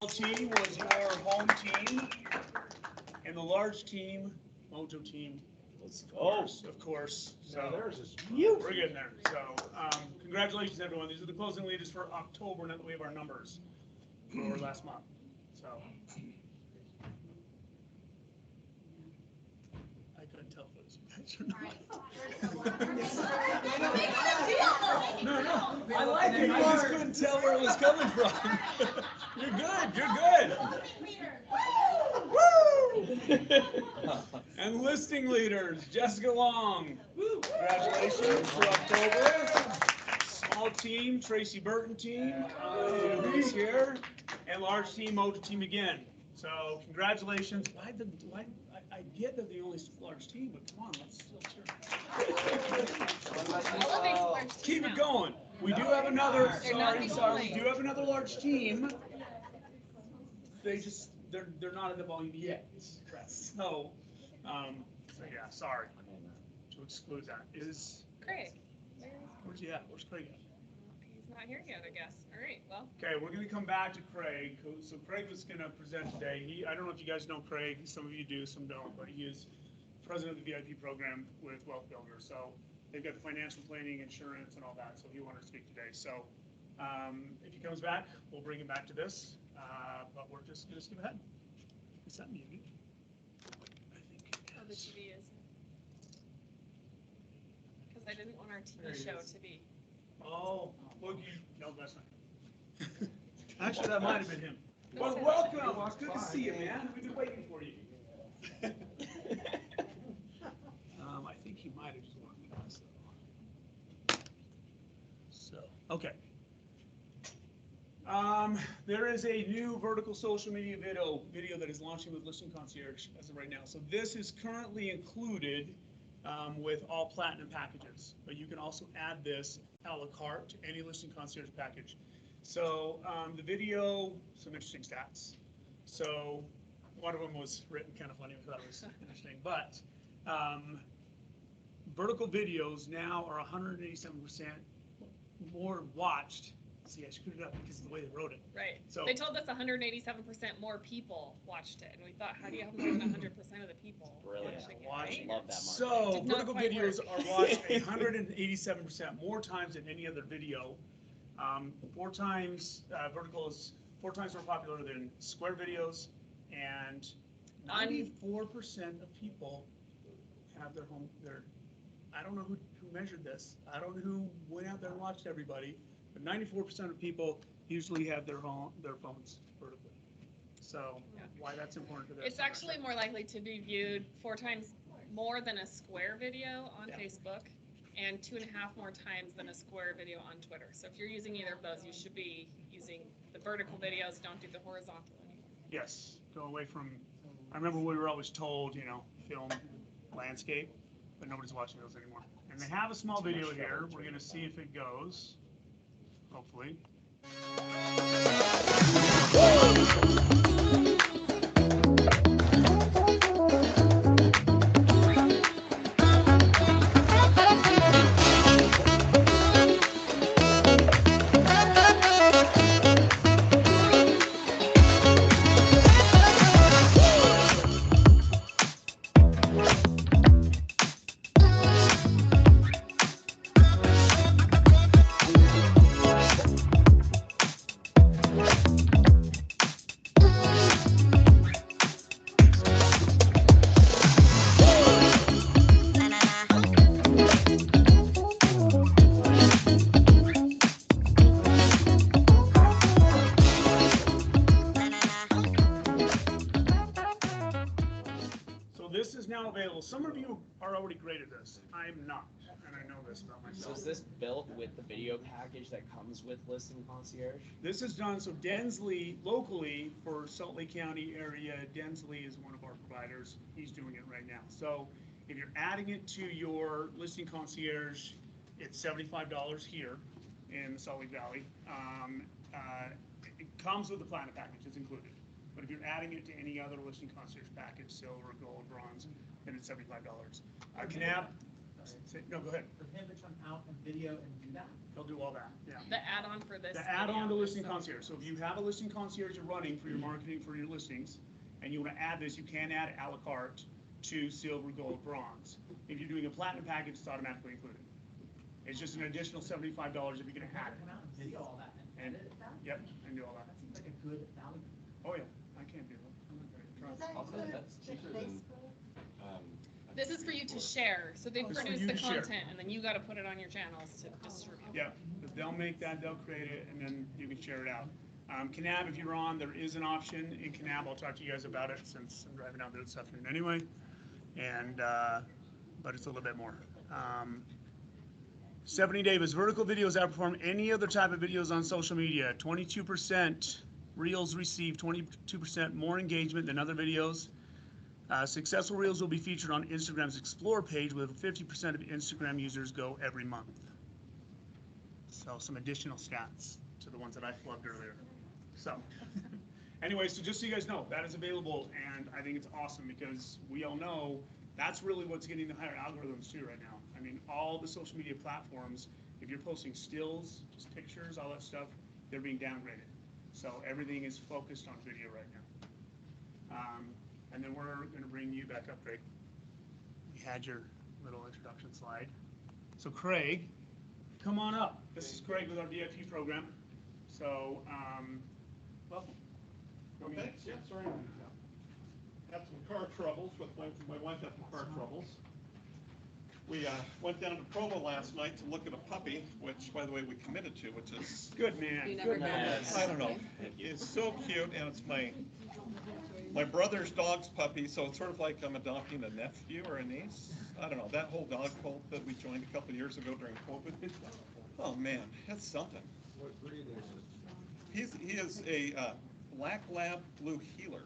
team was your home team, and the large team, Mojo team, was of course. So theirs is we're getting there. So congratulations, everyone. These are the closing leaders for October. Now that we have our numbers for last month. So I couldn't tell if it was you guys or not. No, I like it. I just couldn't tell where it was coming from. You're good. You're good. Woo! And listing leaders, Jessica Long. Congratulations for October. Small team, Tracy Burton team, who's here, and large team, Mojo team again. So congratulations. I get that the only large team, but come on, let's still keep it going. We do have another. Sorry. We do have another large team. They're not at the volume yet. So yeah, sorry to exclude that. Is Craig. Where's he at? Where's Craig at? He's not here yet, I guess. All right, well. Okay, we're going to come back to Craig. So Craig was going to present today. I don't know if you guys know Craig. Some of you do, some don't. But he is president of the VIP program with Wealth Builder. So they've got the financial planning, insurance, and all that. So he wanted to speak today. So if he comes back, we'll bring him back to this. But we're just going to skip ahead. Is that muted? I think. Oh, the TV is. Because I didn't want our TV show to be. Oh, look, no, that's not him. Actually, that might have been him. But welcome. It's good to see you, man. We've been waiting for you. I think he might have just walked past. So, okay. There is a new vertical social media video that is launching with Listing Concierge as of right now. So this is currently included with all platinum packages, but you can also add this a la carte to any Listing Concierge package. So the video, some interesting stats. So one of them was written kind of funny. I thought it was interesting, but vertical videos now are 187% more watched. See, I screwed it up because of the way they wrote it. Right. So they told us 187% more people watched it, and we thought, how do you have more than 100% of the people Brilliant. watching it? Watch, Right? love that So Did not vertical quite videos work. are watched 187% more times than any other video. Vertical is 4 times more popular than square videos, and 94% of people have their home. I don't know who measured this. I don't know who went out there and watched everybody, but 94% of people usually have their phones vertically. So why that's important to this? It's actually more likely to be viewed 4 times more than a square video on Facebook, and 2.5 more times than a square video on Twitter. So if you're using either of those, you should be using the vertical videos. Don't do the horizontal anymore. Yes, go away from. I remember we were always told, film landscape, but nobody's watching those anymore. And they have a small video here. We're going to see if it goes. Hopefully. This is now available. Some of you are already great at this. I'm not, and I know this about So myself. is this built with the video package that comes with Listing Concierge? This is done, so Densley, locally, for Salt Lake County area, Densley is one of our providers. He's doing it right now. So if you're adding it to your Listing Concierge, it's $75 here in the Salt Lake Valley. It comes with the platinum package, it's included. But if you're adding it to any other Listing Concierge package, silver, gold, bronze, then it's $75. No, go ahead. For him to come out and video and do that? They'll do all that, yeah. The add-on for this. The add-on to video. listing concierge. So if you have a listing concierge you're running for your marketing for your listings, and you want to add this, you can add a la carte to silver, gold, bronze. If you're doing a platinum package, it's automatically included. It's just an additional $75 if you're going to add it. Come out and video all that and edit that? Yep, and do all that. That seems like a good value. Oh, yeah, I can't do it. I'm not very trust. Also, that's cheaper than, This is for you to share, so they It's for produce you the to share. content, and then you gotta put it on your channels to distribute. Yeah, but they'll make that, they'll create it, and then you can share it out. Canab, if you're on, there is an option in Canab. I'll talk to you guys about it since I'm driving out there this afternoon anyway. And, but it's a little bit more. 70 Davis, vertical videos outperform any other type of videos on social media. 22% Reels receive 22% more engagement than other videos. Successful Reels will be featured on Instagram's Explore page, with 50% of Instagram users go every month. So some additional stats to the ones that I flubbed earlier. So anyway, so just so you guys know, that is available, and I think it's awesome because we all know that's really what's getting the higher algorithms too right now. I mean, all the social media platforms, if you're posting stills, just pictures, all that stuff, they're being downgraded. So everything is focused on video right now. And then we're going to bring you back up, Craig. You had your little introduction slide. So Craig, come on up. This is Craig with our VIP program. So, welcome. Okay, yeah, sorry. Had some car troubles with my wife had some car troubles. We went down to Provo last night to look at a puppy, which, by the way, we committed to, which is, Good man. You never Good know. man. I don't know, it's so cute, and it's my brother's dog's puppy, so it's sort of like I'm adopting a nephew or a niece. I don't know, that whole dog cult that we joined a couple of years ago during COVID. Oh man, it's something. what breed is it? He is a black lab blue heeler.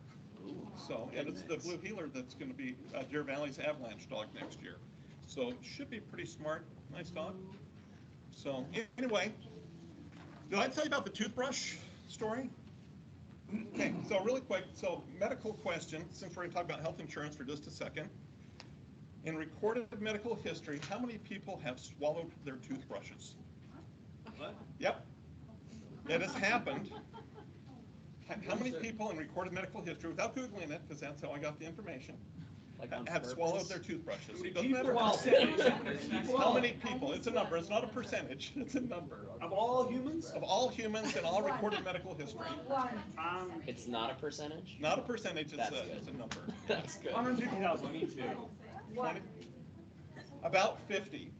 So, and it's the blue heeler that's going to be Deer Valley's avalanche dog next year. So it should be pretty smart, nice dog. So anyway, did I tell you about the toothbrush story? Okay, so really quick, so medical question, since we're going to talk about health insurance for just a second. In recorded medical history, how many people have swallowed their toothbrushes? What? Yep, it has happened. How many people in recorded medical history, without Googling it, because that's how I got the information, Like on have purpose? swallowed their toothbrushes? It doesn't People matter are how. percentage. How many people? It's a number, it's not a percentage, it's a number. Of all humans? Of all humans in all recorded medical history. It's not a percentage? Not a percentage, it's That's a, good. it's a number. That's good. 150,000. Me too. 20 About 50.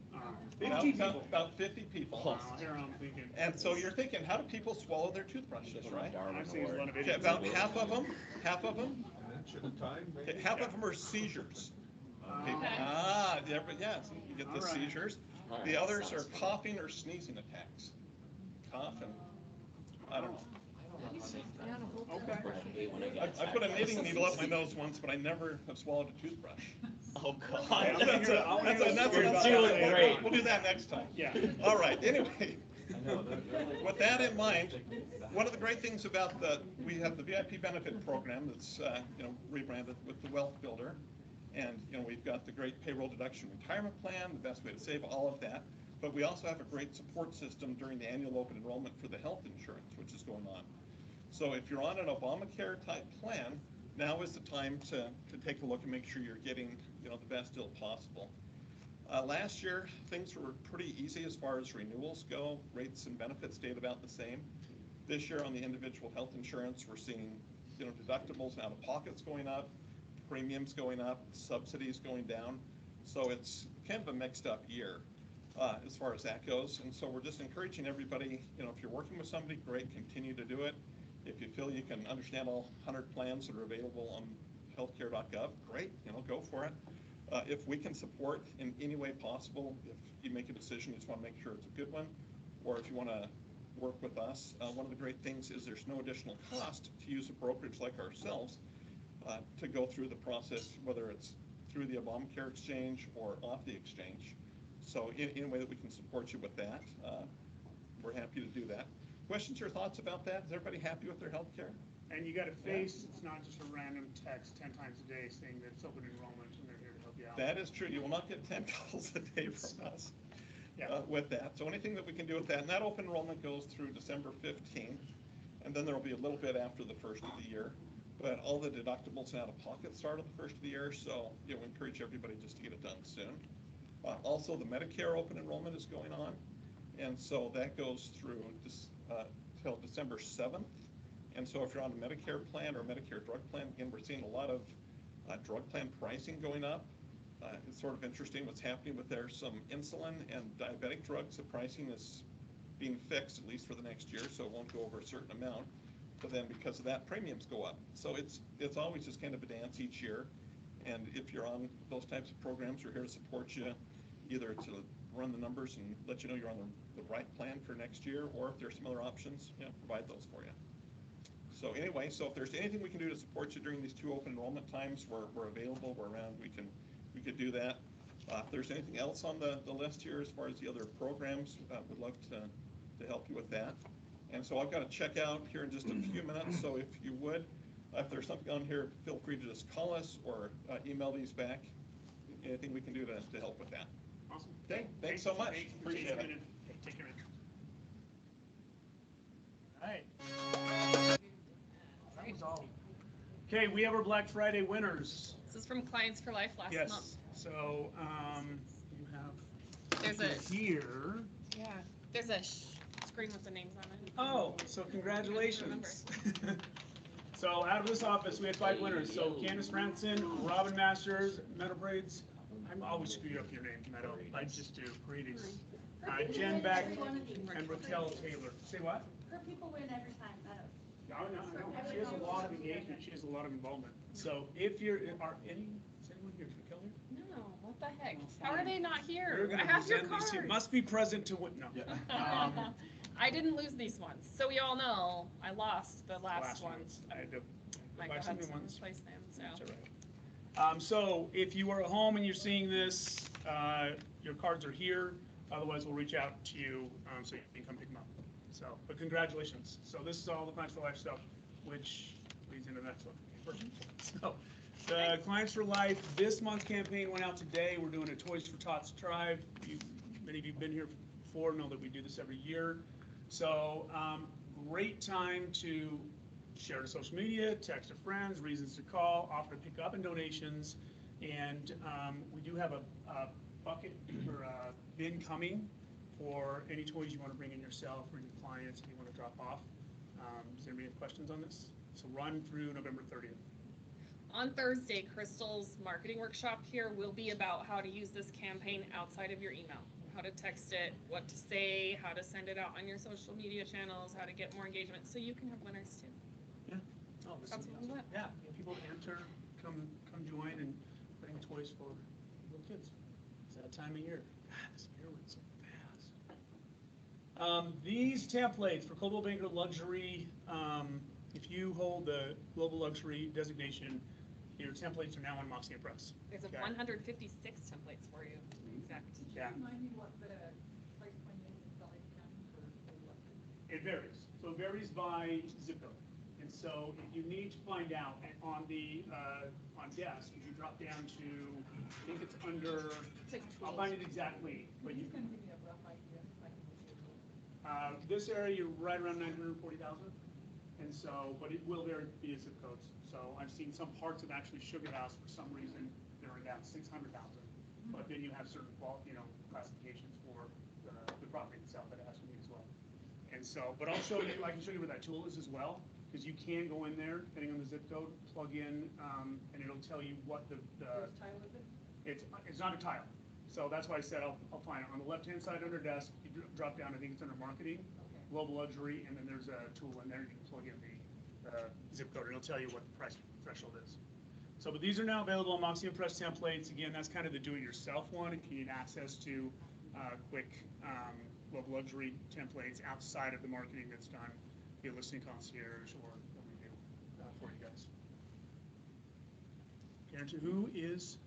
50 people. About 50 people. Wow, here I'm thinking. And so you're thinking, how do people swallow their toothbrushes, right? I've seen a lot of Okay, videos. about half of them, Maybe? okay, half of them are seizures. Okay, Okay. yeah, so you get the All right. seizures. All right, The others sounds are good. coughing or sneezing attacks. Cough and, I don't know. Okay. Probably when I get I put a attacked. knitting needle up my nose once, but I never have swallowed a toothbrush. Oh, Okay, God. I'm gonna hear- I wanna hear the story about Doing that later great. on. We'll do that next time. Yeah. All right, anyway, with that in mind, one of the great things about we have the VIP benefit program that's, rebranded with the Wealth Builder. And, we've got the great payroll deduction retirement plan, the best way to save, all of that. But we also have a great support system during the annual open enrollment for the health insurance, which is going on. So if you're on an Obamacare type plan, now is the time to take a look and make sure you're getting, the best deal possible. Last year, things were pretty easy as far as renewals go. Rates and benefits stayed about the same. This year on the individual health insurance, we're seeing, deductibles and out-of-pockets going up, premiums going up, subsidies going down. So it's kind of a mixed up year as far as that goes. And so we're just encouraging everybody, if you're working with somebody, great, continue to do it. If you feel you can understand all 100 plans that are available on healthcare.gov, great, go for it. If we can support in any way possible, if you make a decision, you just want to make sure it's a good one, or if you want to work with us, one of the great things is there's no additional cost to use a brokerage like ourselves to go through the process, whether it's through the Obamacare exchange or off the exchange. So in any way that we can support you with that, we're happy to do that. Questions or thoughts about that? Is everybody happy with their health care? And you got a face, it's not just a random text 10 times a day saying that it's open enrollment and they're here to help you Yeah. That is true. You will not get 10 calls a day from us Yeah. with that. So anything that we can do with that, and that open enrollment goes through December 15th, and then there will be a little bit after the first of the year. But all the deductibles and out-of-pocket start on the first of the year, so we encourage everybody just to get it done soon. Also, the Medicare open enrollment is going on, and so that goes through till December 7th. And so if you're on a Medicare plan or a Medicare drug plan, again, we're seeing a lot of drug plan pricing going up. It's sort of interesting what's happening with there. Some insulin and diabetic drugs, the pricing is being fixed, at least for the next year, so it won't go over a certain amount. But then because of that, premiums go up. So it's always just kind of a dance each year. And if you're on those types of programs, we're here to support you, either to run the numbers and let you know you're on the right plan for next year, or if there's some other options, provide those for you. So anyway, so if there's anything we can do to support you during these 2 open enrollment times, we're available, we're around, we could do that. If there's anything else on the list here as far as the other programs, we'd love to help you with that. And so I've got to check out here in just a few minutes, so if you would, if there's something on here, feel free to just call us or email these back. Anything we can do to help with that. Awesome. Okay, thanks so much. Thanks. Appreciate it. Take care. All right. That was all. Okay, we have our Black Friday winners. This is from Clients for Life last Yes. month. So you have There's a, here. yeah, there's a screen with the names on it. Oh, so congratulations. So out of this office, we had 5 winners. So Candace Ranson, Robin Masters, Meadow Braids. I'm always screwing up your name, Meadow. I just do. Paredes. Jen Beck and Raquel Taylor. Say what? Her people win every time, Meadow. No. She has a lot of engagement. She has a lot of involvement. So if is anyone here? Is Raquel here? No, what the heck? Oh, How are fine. they not You're here? gonna I have your present these. You card. must be present to win. No. I didn't lose these ones, so we all know I lost the last ones. ones. I had to Mike buy had some to new ones. replace them, That's so. all right. So if you are at home and you're seeing this, your cards are here. Otherwise, we'll reach out to you so you can come pick them up. So, but congratulations. So this is all the Clients for Life stuff, which leads into the next one. So the Clients for Life, this month's campaign went out today. We're doing a Toys for Tots Tribe. Many of you have been here before, know that we do this every year. So great time to share to social media, text to friends, reasons to call, offer to pick up and donations. And we do have a bucket or a bin coming for any toys you want to bring in yourself or your clients if you want to drop off. Does anybody have questions on this? So run through November 30th. On Thursday, Crystal's marketing workshop here will be about how to use this campaign outside of your email. How to text it, what to say, how to send it out on your social media channels, how to get more engagement, so you can have winners too. Yeah. Oh, this That's is what we want. yeah. People enter, come join, and bring toys for little kids. It's that time of year. God, this year went so fast. These templates for Coldwell Banker Luxury, if you hold the Global Luxury designation, your templates are now on Moxie Press. There's Okay. 156 templates for you, exact. Yeah. Remind me what the price point is in Valley County for It varies. So it varies by zip code. And so if you need to find out on the on desk, if you drop down to, I think it's under, It's like I'll find it exactly, but you Just gonna give me a rough idea so I can look at it. this area, you're right around 940,000. And so, but it will vary via zip codes. So I've seen some parts of actually Sugar House for some reason, they're about 600,000. But then you have certain classifications for the property itself that it has to meet as well. And so, but I'll show you, I can show you where that tool is as well, because you can go in there, depending on the zip code, plug in, and it'll tell you what the Which tile is it? it's not a tile. So that's why I said I'll find it. On the left-hand side under desk, you drop down, I think it's under marketing, Okay. global luxury, and then there's a tool in there, you can plug in the zip code, and it'll tell you what the price threshold is. So, but these are now available on Moxie Press templates. Again, that's kind of the do-it-yourself one, if you need access to quick global luxury templates outside of the marketing that's done via Listing Concierge or what we do for you guys. Guarantee, who is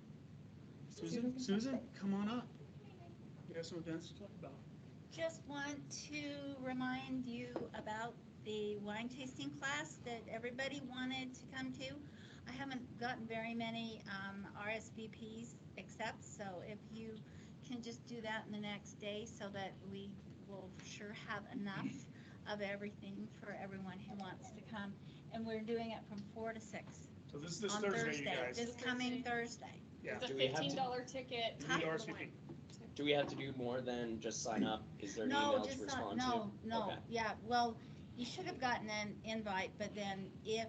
Susan? Susan, come on up. You have some events to talk about. Just want to remind you about the wine tasting class that everybody wanted to come to. I haven't gotten very many RSVPs accept, so if you can just do that in the next day so that we will sure have enough of everything for everyone who wants to come. And we're doing it from 4 to 6 So this is this on Thursday, you guys. this coming Thursday. Yeah. It's a Do we have to- $15 ticket. You need for the RSVP. wine. Do we have to do more than just sign up? Is there an No, email to just respond not, to? no, Okay. yeah, well, you should have gotten an invite, but then if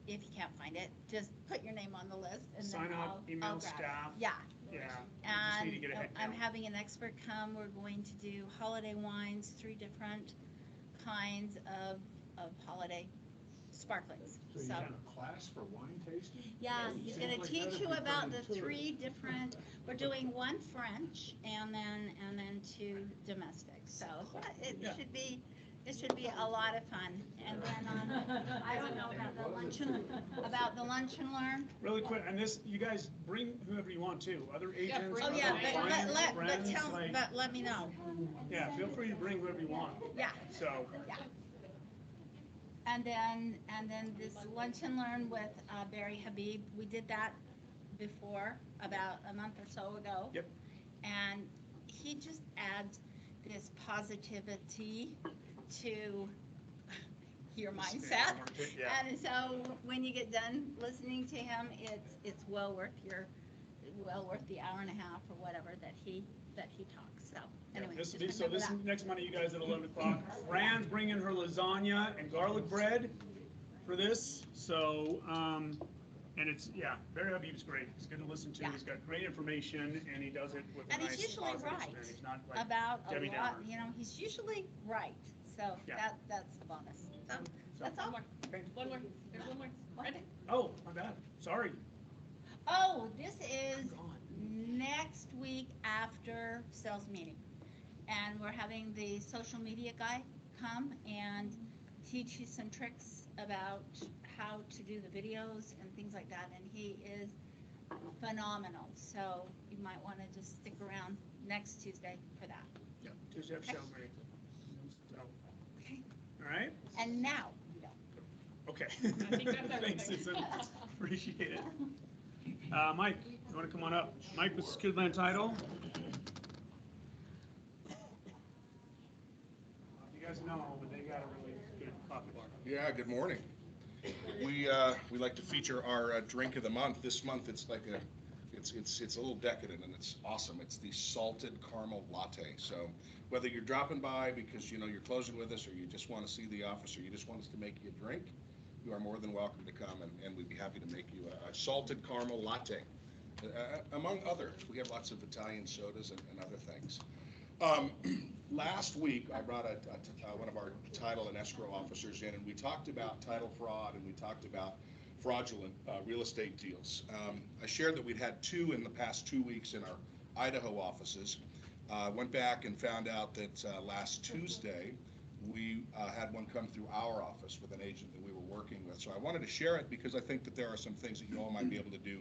you can't find it, just put your name on the list and then Sign up, I'll email grab it. staff. Yeah, Yeah. We just need to and get a head I'm count. having an expert come, we're going to do holiday wines, 3 different kinds of holiday sparklings, So you so. have a class for wine tasting? Yeah, he's Seems gonna like teach that'd you be about fun, the too. 3 different, we're doing 1 French and then 2 domestic, so Yeah. it should be a lot of fun. And then I don't know about the lunch and learn. Really quick, and this, you guys bring whoever you want to, other agents, bring Oh, other yeah, Right. clients, friends, like, let me know, yeah, feel free to bring whoever you want. yeah. So, And then this lunch and learn with Barry Habib, we did that before, about a month or so ago. Yep. And he just adds this positivity to your mindset. yeah. And so when you get done listening to him, it's well worth the hour and a half or whatever that he talks. So anyway, This just will be, so remember this that. is next Monday, you guys at 11 o'clock. Fran's bringing her lasagna and garlic bread for this, so, and it's, yeah, Barry Habib's great. He's good to listen to. Yeah. He's got great information, and he does it with a And he's nice usually positive right spin. He's not like About a Debbie lot, Downer. he's usually right. So Yeah. that's a bonus. So So- that's One all. more. Okay. One more. There's one more. Right there. Oh, my bad. Sorry. Oh, this is Gone. next week after sales meeting. And we're having the social media guy come and teach you some tricks about how to do the videos and things like that. And he is phenomenal. So you might want to just stick around next Tuesday for that. Yeah, Tuesday after sales meeting. So, Okay. all right? And now, you know. Okay. I think that's Thanks, everything. Susan. Appreciate it. Mike, you want to come on up? Mike with Skidland Title. You guys know, but they got a really good coffee bar. Yeah, good morning. We like to feature our drink of the month. This month it's like it's a little decadent and it's awesome. It's the salted caramel latte. So whether you're dropping by because you're closing with us, or you just want to see the office, or you just want us to make you a drink, you are more than welcome to come, and we'd be happy to make you a salted caramel latte. Among others, we have lots of Italian sodas and other things. Last week, I brought one of our title and escrow officers in, and we talked about title fraud, and we talked about fraudulent real estate deals. I shared that we'd had 2 in the past 2 weeks in our Idaho offices. Went back and found out that last Tuesday, we had one come through our office with an agent that we were working with. So I wanted to share it because I think that there are some things that you all might be able to do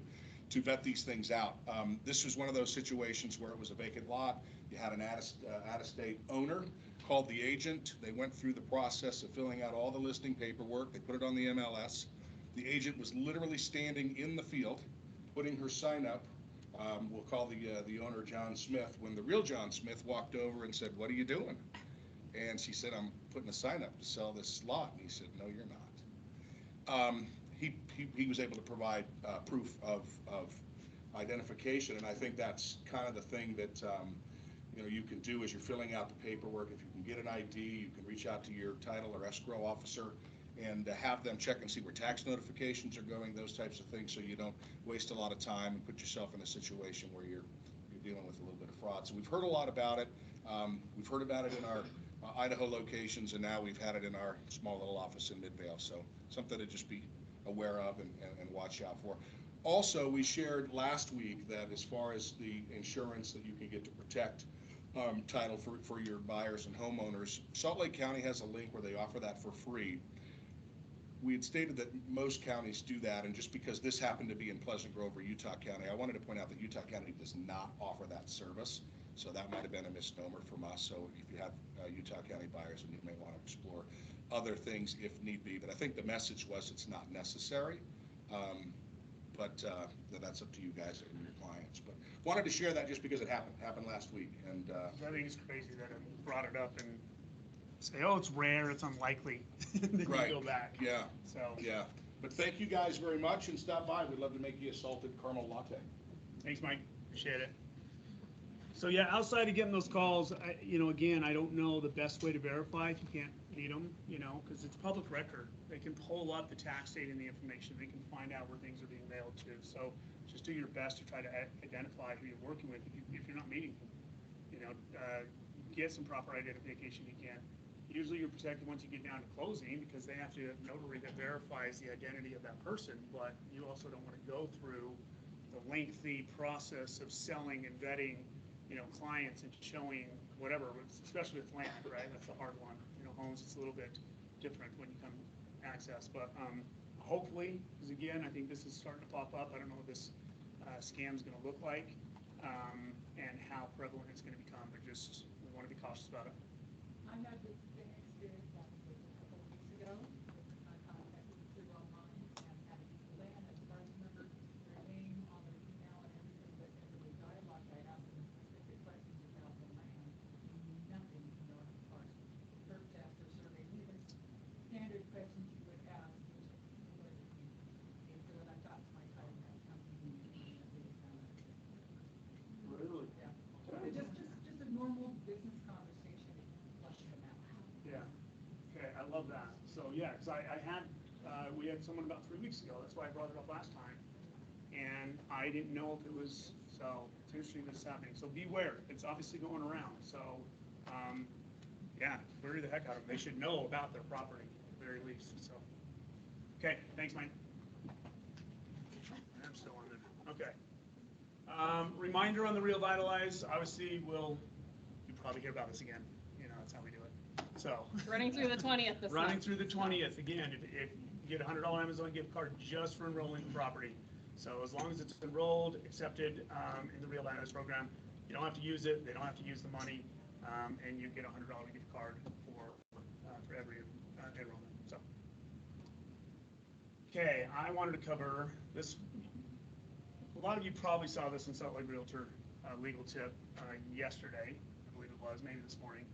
to vet these things out. This was one of those situations where it was a vacant lot. You had an out-of-state owner, called the agent. They went through the process of filling out all the listing paperwork. They put it on the MLS. The agent was literally standing in the field, putting her sign up. We'll call the owner John Smith. When the real John Smith walked over and said, "What are you doing?" And she said, "I'm putting a sign up to sell this lot." And he said, "No, you're not." He was able to provide proof of identification, and I think that's kind of the thing that you can do as you're filling out the paperwork. If you can get an ID, you can reach out to your title or escrow officer and have them check and see where tax notifications are going, those types of things, so you don't waste a lot of time and put yourself in a situation where you're dealing with a little bit of fraud. So we've heard a lot about it. We've heard about it in our Idaho locations, and now we've had it in our small little office in Midvale. So something to just be aware of and watch out for. Also, we shared last week that as far as the insurance that you can get to protect title for your buyers and homeowners, Salt Lake County has a link where they offer that for free. We had stated that most counties do that, and just because this happened to be in Pleasant Grove or Utah County, I wanted to point out that Utah County does not offer that service. So that might have been a misnomer from us. So if you have Utah County buyers, and you may want to explore other things if need be. But I think the message was it's not necessary. but that's up to you guys and your clients. But wanted to share that just because it happened last week, and I think it's crazy that I brought it up and say, oh, it's rare, it's unlikely, then you Right. go back. yeah, So, yeah. But thank you guys very much, and stop by. We'd love to make you a salted caramel latte. thanks, Mike, appreciate it. So yeah, outside of getting those calls, again, I don't know the best way to verify if you can't meet them, because it's public record. They can pull up the tax date and the information. They can find out where things are being mailed to. So just do your best to try to identify who you're working with if you're not meeting them. Get some proper identification if you can. Usually you're protected once you get down to closing because they have to have a notary that verifies the identity of that person, but you also don't want to go through the lengthy process of selling and vetting clients and showing whatever, especially with land, right? That's the hard one. Homes, it's a little bit different when you come access, but hopefully, because again, I think this is starting to pop up. I don't know what this scam is going to look like and how prevalent it's going to become, but just we want to be cautious about it. I had the same experience that was a couple of weeks ago. I contacted through online and had land as far as remember their name on their email and everything, but under the dialogue, I asked them specific questions about the land. Nothing, as far as perk test or survey, even standard questions you would ask, which was me. And so then I talked to my title company and they found it. Really? Yeah. Just a normal business conversation, flushing them out. Yeah. Okay, I love that. So yeah, because we had someone about 3 weeks ago. That's why I brought it up last time, and I didn't know if it was. So it's interesting this is happening. So beware. It's obviously going around. So yeah, worry the heck out of them. They should know about their property at the very least. So okay, thanks, Mike. I'm still on it. Okay. Reminder on the Revitalize. Obviously, you probably hear about this again. That's how we do it. So Running through the 20th this running month. through the 20th again. If you get a $100 Amazon gift card just for enrolling in property. So as long as it's enrolled, accepted in the Revitalize program, you don't have to use it. They don't have to use the money, and you get a $100 gift card for every enrollment. So okay, I wanted to cover this. A lot of you probably saw this in Salt Lake Realtor legal tip yesterday, I believe it was, maybe this morning.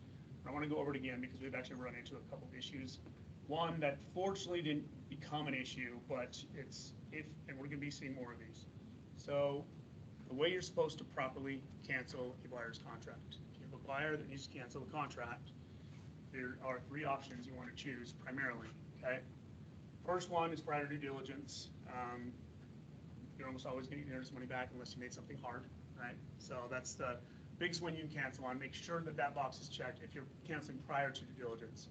I want to go over it again because we've actually run into a couple of issues. One that fortunately didn't become an issue, but and we're going to be seeing more of these. So the way you're supposed to properly cancel a buyer's contract. If you have a buyer that needs to cancel the contract, there are 3 options you want to choose primarily, okay? First one is prior due diligence. You're almost always going to get earnest money back unless you made something hard, right? So that's the biggest one you can cancel on. Make sure that box is checked if you're canceling prior to due diligence.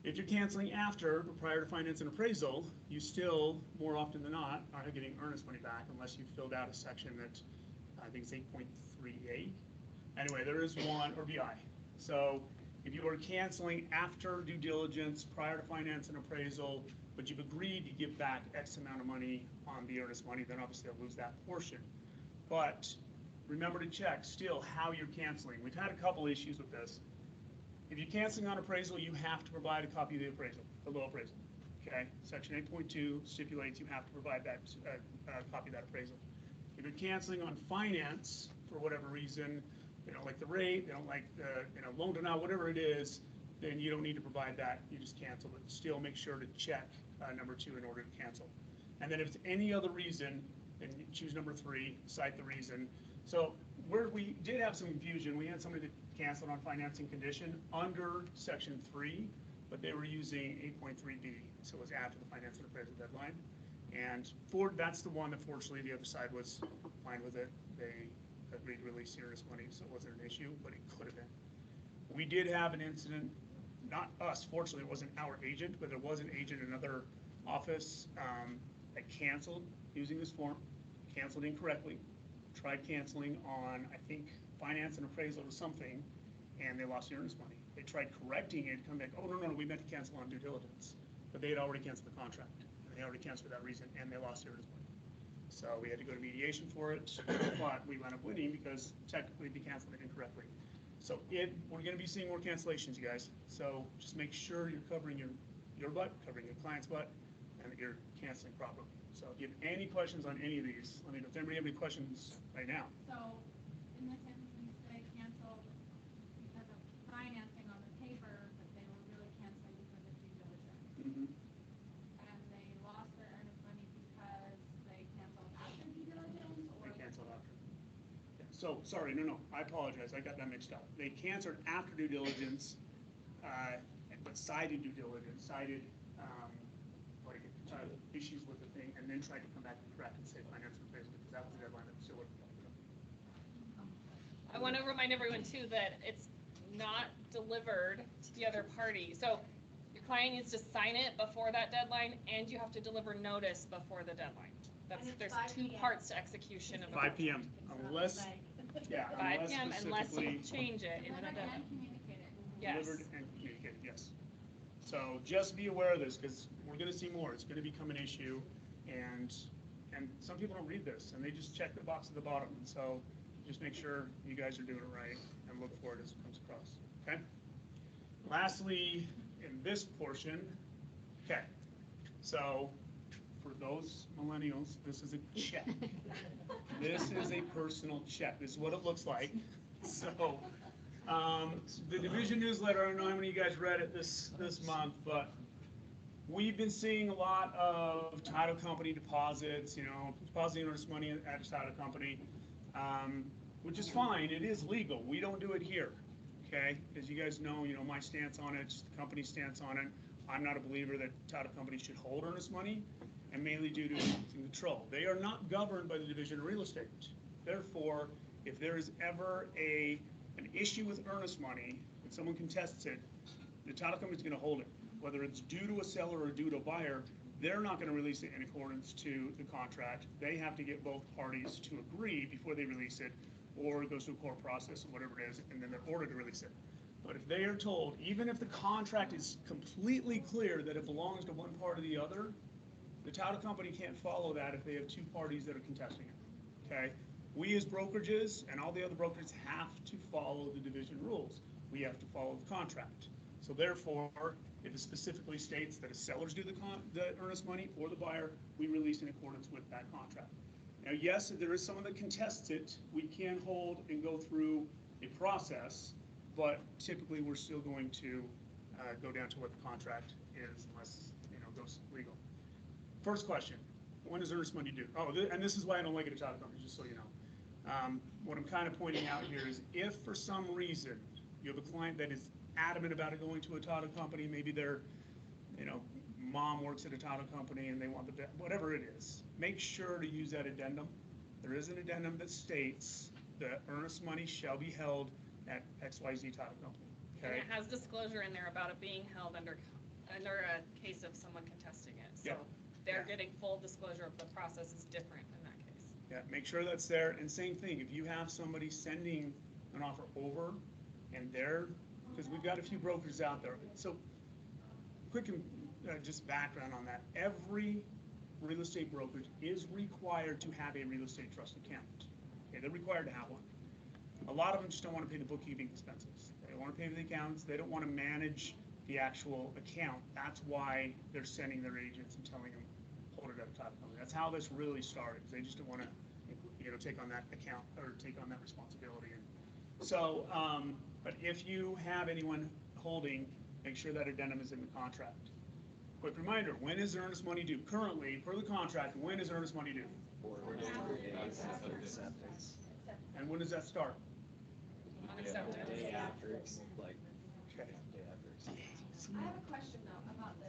If you're canceling after, but prior to finance and appraisal, you still, more often than not, are getting earnest money back unless you filled out a section that I think it's 8.3A. Anyway, there is one, or BI. So if you are canceling after due diligence, prior to finance and appraisal, but you've agreed to give back X amount of money on the earnest money, then obviously they'll lose that portion. But remember to check still how you're canceling. We've had a couple issues with this. If you're canceling on appraisal, you have to provide a copy of the appraisal, the low appraisal. Okay, section 8.2 stipulates you have to provide that copy of that appraisal. If you're canceling on finance for whatever reason, they don't like the rate, they don't like the loan to now, whatever it is, then you don't need to provide that. You just cancel it. Still make sure to check number 2 in order to cancel. And then if it's any other reason, then you choose number 3, cite the reason. So where we did have some confusion, we had somebody that canceled on financing condition under section 3, but they were using 8.3B, so it was after the finance and appraisal deadline. And that's the one that fortunately the other side was fine with it. They agreed to release the earnest money, so it wasn't an issue, but it could have been. We did have an incident, not us, fortunately it wasn't our agent, but there was an agent in another office that canceled using this form, canceled incorrectly, tried canceling on, I think, finance and appraisal or something, and they lost the earnest money. They tried correcting it, come back, oh, no, we meant to cancel on due diligence. But they had already canceled the contract, and they already canceled for that reason, and they lost the earnest money. So we had to go to mediation for it, but we wound up winning because technically they canceled it incorrectly. So we're going to be seeing more cancellations, you guys. So just make sure you're covering your butt, covering your client's butt, and that you're canceling properly. So if you have any questions on any of these, let me know. If anybody have any questions right now? So, in this instance, you say canceled because of financing on the paper, but they were really canceling because of due diligence. Mhm. And they lost their earnest money because they canceled after due diligence, or? They canceled after. Yeah, so, sorry, no, I apologize, I got that mixed up. They canceled after due diligence, but cited due diligence, cited, like, issues with the thing, and then tried to come back and correct and say financial replacement, because that was the deadline that was still working. I want to remind everyone too that it's not delivered to the other party. So your client needs to sign it before that deadline, and you have to deliver notice before the deadline. And it's There's 5 two p.m. parts to execution of a 5 p.m. unless, yeah, 5 unless p.m. unless you specifically change it in an Delivered addendum. and communicated. Yes. delivered and communicated, yes. So just be aware of this, because we're gonna see more, it's gonna become an issue, and some people don't read this, and they just check the box at the bottom, and so just make sure you guys are doing it right, and look for it as it comes across, okay? Lastly, in this portion, okay, so for those millennials, this is a check. This is a personal check, this is what it looks like, so, the division newsletter, I don't know how many of you guys read it this month, but we've been seeing a lot of title company deposits, depositing earnest money at a title company, which is fine, it is legal, we don't do it here, okay? As you guys know, my stance on it, just the company's stance on it, I'm not a believer that title companies should hold earnest money, and mainly due to control. They are not governed by the Division of Real Estate. Therefore, if there is ever an issue with earnest money, and someone contests it, the title company's gonna hold it. Whether it's due to a seller or due to a buyer, they're not gonna release it in accordance to the contract. They have to get both parties to agree before they release it, or it goes through a court process, or whatever it is, and then they're ordered to release it. But if they are told, even if the contract is completely clear that it belongs to one part or the other, the title company can't follow that if they have two parties that are contesting it, okay? We as brokerages and all the other brokers have to follow the division rules. We have to follow the contract. So therefore, if it specifically states that a seller's due the earnest money or the buyer, we release in accordance with that contract. Now, yes, if there is someone that contests it, we can hold and go through a process, but typically we're still going to go down to what the contract is unless, it goes legal. First question, when is earnest money due? Oh, and this is why I don't like it at title companies, just so you know. What I'm kind of pointing out here is if for some reason you have a client that is adamant about it going to a title company, maybe their, mom works at a title company and they want whatever it is, make sure to use that addendum. There is an addendum that states that earnest money shall be held at XYZ title company, And okay? it has disclosure in there about it being held under a case of someone contesting it. So Yeah. they're Yeah. getting full disclosure of the process is different in that case. Yeah, make sure that's there, and same thing, if you have somebody sending an offer over, and because we've got a few brokers out there, so quick just background on that, every real estate brokerage is required to have a real estate trust account. Okay, they're required to have one. A lot of them just don't want to pay the bookkeeping expenses. They don't want to pay the accounts, they don't want to manage the actual account. That's why they're sending their agents and telling them, hold it at a title company. That's how this really started, because they just don't want to, take on that account or take on that responsibility. And so, but if you have anyone holding, make sure that addendum is in the contract. Quick reminder, when is earnest money due? Currently, per the contract, when is earnest money due? 4 days after acceptance. And when does that start? On acceptance. Day after, like, Okay. day after acceptance. I have a question though about the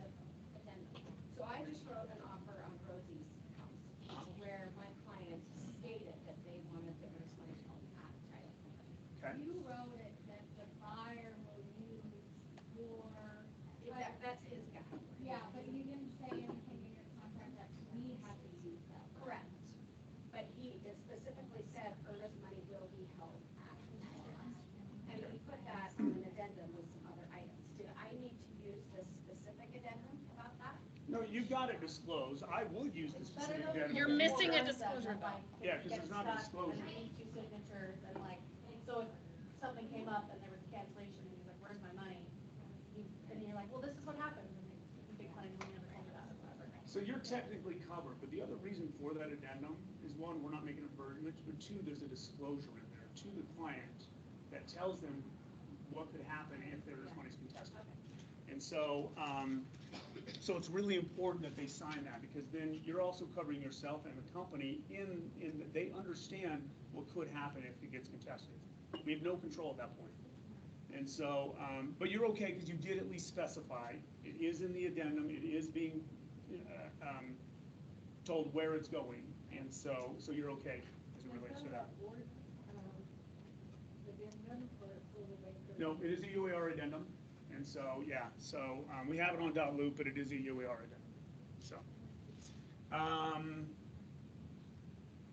addendum. So I just wrote an offer on Rosie's house where my client stated that they wanted the earnest money held at a title company. Okay. You wrote it that the buyer will use your. That's his guy. Yeah, but you didn't say anything in your contract that we have to use that. Correct. But it specifically said earnest money will be held at a title company. And he put that on an addendum with some other items. Did I need to use this specific addendum about that? No, you got it disclosed. I would use the specific addendum. You're missing a disclosure though. Yeah, because there's not a disclosure. And I need 2 signatures and so if something came up and there was a cancellation and he's like, where's my money? And you're like, well, this is what happened. And you decline, we never told you that or whatever. So you're technically covered, but the other reason for that addendum is one, we're not making a burden, but two, there's a disclosure in there to the client that tells them what could happen if their money's contested. And so, so it's really important that they sign that, because then you're also covering yourself and the company in that they understand what could happen if it gets contested. We have no control at that point. And so, but you're okay because you did at least specify, it is in the addendum, it is being told where it's going, and so you're okay as it relates to that. No, it is a UAR addendum, and so, yeah, so we have it on .loop, but it is a UAR addendum, so.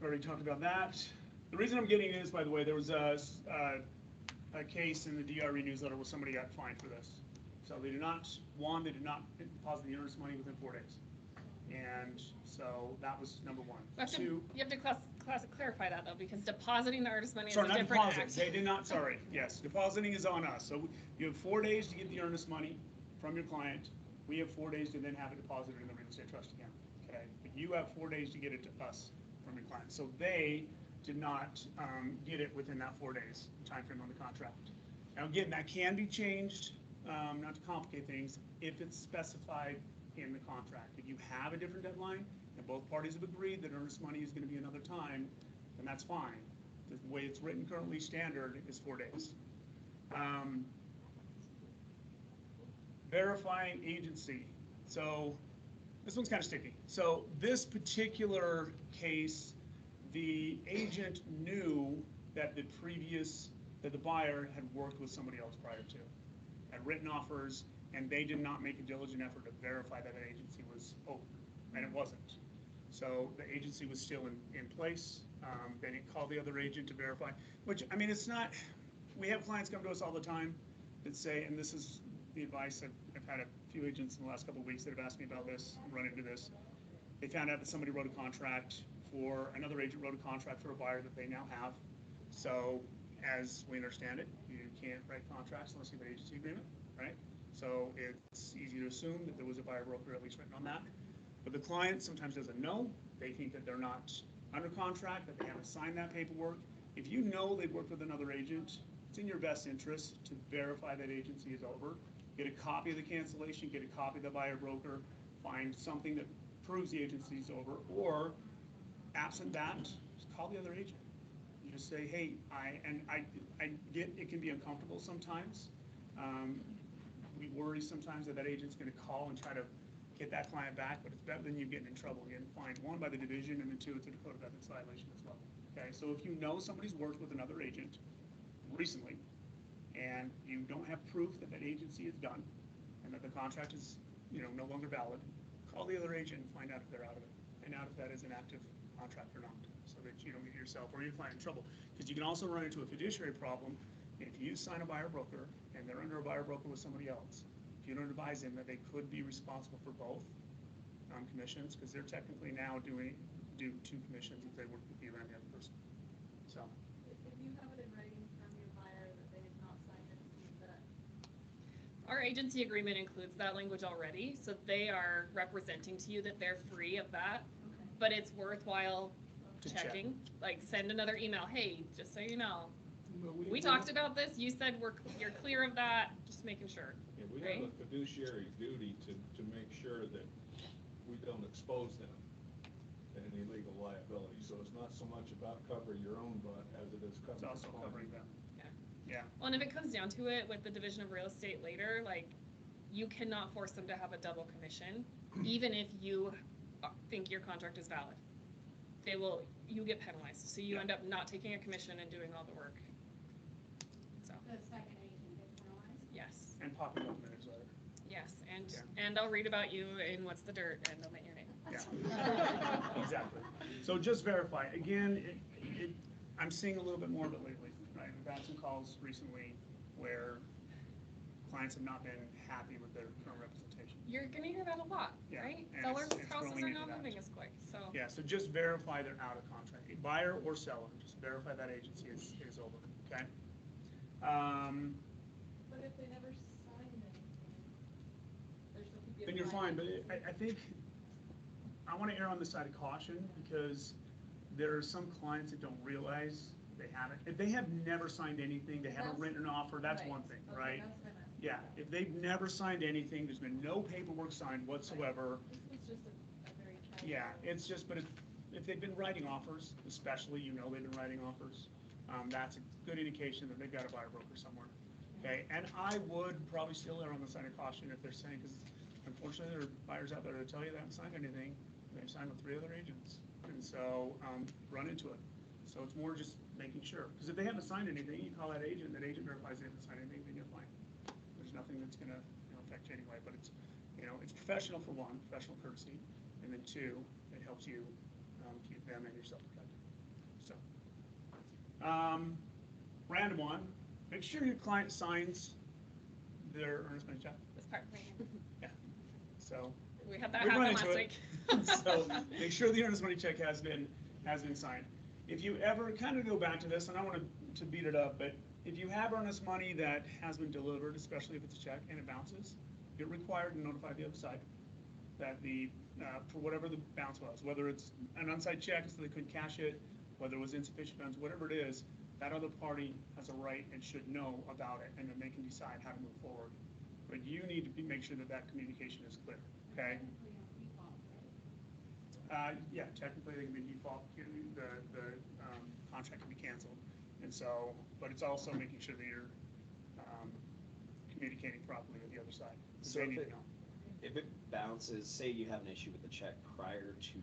Already talked about that. The reason I'm getting it is, by the way, there was a case in the DRE newsletter where somebody got fined for this. So they did not deposit the earnest money within 4 days. And so that was number one. You have to clarify that though, because depositing the earnest money is Sorry, a not different deposit. act. They did not, sorry, yes, depositing is on us. So you have 4 days to get the earnest money from your client. We have 4 days to then have it deposited in the real estate trust account, okay? But you have 4 days to get it to us from your client. So they did not get it within that 4 days time frame on the contract. Now again, that can be changed, not to complicate things, if it's specified in the contract. If you have a different deadline and both parties have agreed that earnest money is going to be another time, then that's fine. The way it's written currently standard is 4 days. Verifying agency. So this one's kind of sticky. So this particular case, the agent knew that the buyer had worked with somebody else prior to, had written offers, and they did not make a diligent effort to verify that an agency was open, and it wasn't. So the agency was still in place. They didn't call the other agent to verify, which, I mean, it's not, we have clients come to us all the time that say, and this is the advice, I've had a few agents in the last couple of weeks that have asked me about this, run into this. They found out that somebody wrote a contract for, another agent wrote a contract for a buyer that they now have. So as we understand it, you can't write contracts unless you have an agency agreement, right? So it's easy to assume that there was a buyer broker at least written on that. But the client sometimes doesn't know. They think that they're not under contract, that they haven't signed that paperwork. If you know they've worked with another agent, it's in your best interest to verify that agency is over. Get a copy of the cancellation, get a copy of the buyer broker, find something that proves the agency is over, or absent that, just call the other agent. You just say, hey, I get it can be uncomfortable sometimes. We worry sometimes that agent's going to call and try to get that client back, but it's better than you getting in trouble and getting fined, one, by the division, and then two, it's a code of ethics violation as well. Okay, so if you know somebody's worked with another agent recently, and you don't have proof that that agency is done, and that the contract is, no longer valid, call the other agent and find out if they're out of it, and out if that is an active contract or not, so that you don't get yourself or your client in trouble. Because you can also run into a fiduciary problem if you sign a buyer broker and they're under a buyer broker with somebody else. If you don't advise them that they could be responsible for both commissions, because they're technically now do 2 commissions if they work with you and the other person. So. If you have it in writing from your buyer that they have not signed it, that. Our agency agreement includes that language already, so they are representing to you that they're free of that. Okay. But it's worthwhile To checking. Like, send another email. Hey, just so you know, Well, we talked about this. You said you're clear of that. Just making sure. Yeah, we have a fiduciary duty to make sure that we don't expose them to any legal liability. So it's not so much about covering your own butt as it is It's covering also the covering client. them. Yeah. Well, and if it comes down to it with the division of real estate later, like, you cannot force them to have a double commission, even if you think your contract is valid. You get penalized. So you end up not taking a commission and doing all the work. So. The second agent gets penalized? Yes. And popping up in the newsletter. Yes, and I'll read about you in What's the Dirt, and they'll make your name. Yeah, exactly. So just verify. Again, I'm seeing a little bit more of it lately, right? We've had some calls recently where clients have not been happy with their current representation. You're gonna hear that a lot, Yeah, right? and Sellers' it's houses growing are into not that. moving as quick, so. Yeah, so just verify they're out of contract. Buyer or seller, just verify that agency is over, okay? But if they never signed anything, they're still keeping. Then you're fine, but I think I want to err on the side of caution because there are some clients that don't realize they haven't, if they have never signed anything, they haven't written an offer, that's one thing, right? Yeah, if they've never signed anything, there's been no paperwork signed whatsoever, This was just a very tiny. yeah, it's just, but if they've been writing offers, especially, you know they've been writing offers, that's a good indication that they've got a buyer broker somewhere. Okay, and I would probably still err on the side of caution if they're saying, because unfortunately there are buyers out there that tell you they haven't signed anything, they've signed with 3 other agents, and so, run into it. So it's more just making sure, because if they haven't signed anything, you call that agent verifies they haven't signed anything, then you're fine. There's nothing that's gonna, affect you anyway, but it's, it's professional for one, professional courtesy, and then 2, it helps you, keep them and yourself protected. So, random one, make sure your client signs their earnest money check. This part right here. Yeah, so. We had that we run happen into last it. week. So make sure the earnest money check has been signed. If you ever, kind of go back to this, and I want to beat it up, but if you have earnest money that has been delivered, especially if it's a check and it bounces, you're required to notify the other side that for whatever the bounce was, whether it's an unsigned check so they couldn't cash it, whether it was insufficient funds, whatever it is, that other party has a right and should know about it, and then they can decide how to move forward. But you need to make sure that communication is clear, okay? Yeah, technically they can be default, the contract can be canceled. And so, but it's also making sure that you're communicating properly with the other side. So They need to know. if it bounces, say you have an issue with the check prior to